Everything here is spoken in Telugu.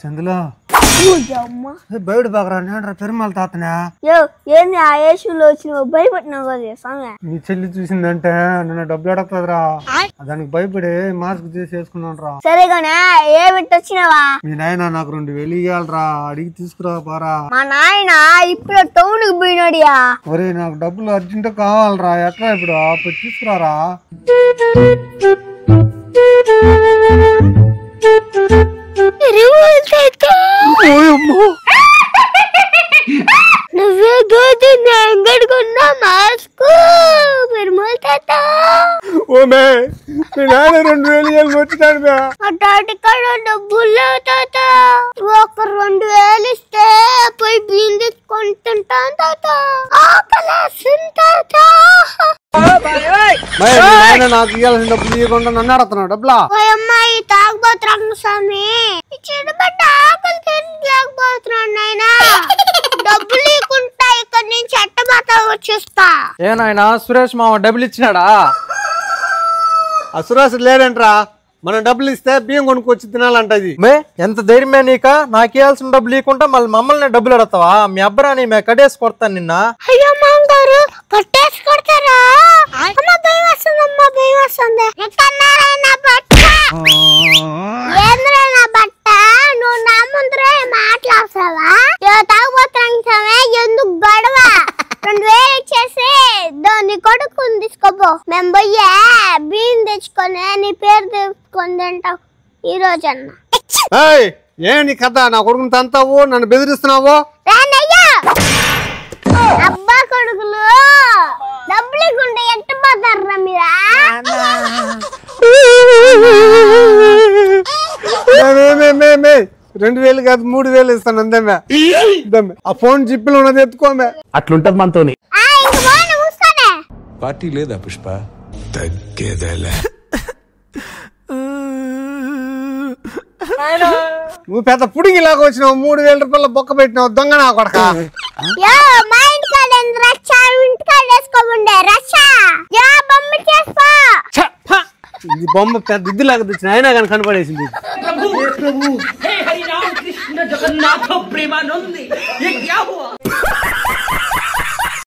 చందులో బయట బాగా నేను పెరుమాల తాతనే ఏంది ఆ యేసులో వచ్చిన భయపడినావు కదా స్వామి. నీ చెల్లి చూసిందంటే నన్ను డబ్బులు అడగతుందిరా, దానికి భయపడి మాస్క్ చేసి వేసుకున్నాను రా. సరే గానే ఏ బిట్టు వచ్చినావా? మీ నాయన నాకు 2,000 ఇవ్వాలరా, అడిగి తీసుకురా పారా. మా నాయన ఇప్పుడు టౌన్ కి పోయినాడియా. ఒరే నాకు డబ్బులు అర్జెంట్ కావాలరా, ఎట్లా ఇప్పుడు అప్పుడు తీసుకురారా. నువ్వే గోతున్నా అంగడుకున్నా మాస్క్ పెరుమాల తాత. ఓమే మీ నాయన 2,000 వచ్చినాడు. అటాటి కాడ డబ్బులు తాత, ఒక 2,000 ఇస్తే పోయి బియ్యం తీసుకొని తింటాను తాత. ఆకలేస్తుంది తాత. నాకు ఇవ్వాల్సిన డబ్బులు ఇవ్వకుండా నన్ను అడుగుతున్నావు డబ్బులా? అమ్మాయి తాగబోతున్నా స్వామి, చిన్నబట్ట ఆకలి తినలేకపోతున్నాను నాయన. డబ్బులు ఇవ్వకుండా ఇక్కడ నుంచి అట్టబాత వచ్చేస్తా. ఏనాయనా సురేష్ మామ డబ్బులు ఇచ్చినాడా? అసురాసు లేదంట్రా, మనం డబ్బులు ఇస్తే బియ్యం కొనుక్కొచ్చి తినాలంటది. మే ఎంత ధైర్యమే నీక? నాకు ఇవ్వాల్సిన డబ్బులు ఇవ్వకుండా మళ్ళీ మమ్మల్ని డబ్బులు అడతావా? మీ అబ్బరాని మే కడేసి కొడతాను నిన్న. అయ్యో మాంగారు కట్టేసి కొడతారా? అమ్మ భయం వస్తుంది, అమ్మ భయం వస్తుంది. ఏంద్రైనా బట్ట నువ్వు నా ముందరే మాట్లాడతావా? తాగుపోతామే ఎందుకు గొడవ? 2,000 ఇచ్చేసి నీ కొడుకుని తీసుకోపో, మేము పోయే బియ్యం తెచ్చుకొని నీ పేరు తెచ్చుకొని తింటావు ఈ రోజన్నా. ఏంటి కథ? నా కొడుకుని తంతావు, నన్ను బెదిరిస్తున్నావు. అబ్బా కొడుకులు డబ్బులు ఇవ్వకుండా ఎట్టు పోతారా మీరా? 2,000 కాదు 3,000 ఇస్తాను అందేమే. ఆ ఫోన్ జిప్పులు ఉన్నది ఎత్తుకోమే. అట్లుంటది మనతోని. పార్టీ లేదా పుష్ప? తగ్గేదలే. నువ్వు పెద్ద పుడిగిలాగా వచ్చినావు, 3,000 రూపాయల బొక్క పెట్టినావు దొంగ నా కొడక. మా ఇంటికాడ రచ్చా, ఇంటికాడ వేసుకోమండే రచ్చా. ఇది బొమ్మ పెద్ద ఇద్దులాగా తెచ్చిన అయినా కానీ కనపడేసింది. प्रभु हे हरि राम कृष्ण जगन्नाथ प्रेमानंद ये क्या हुआ?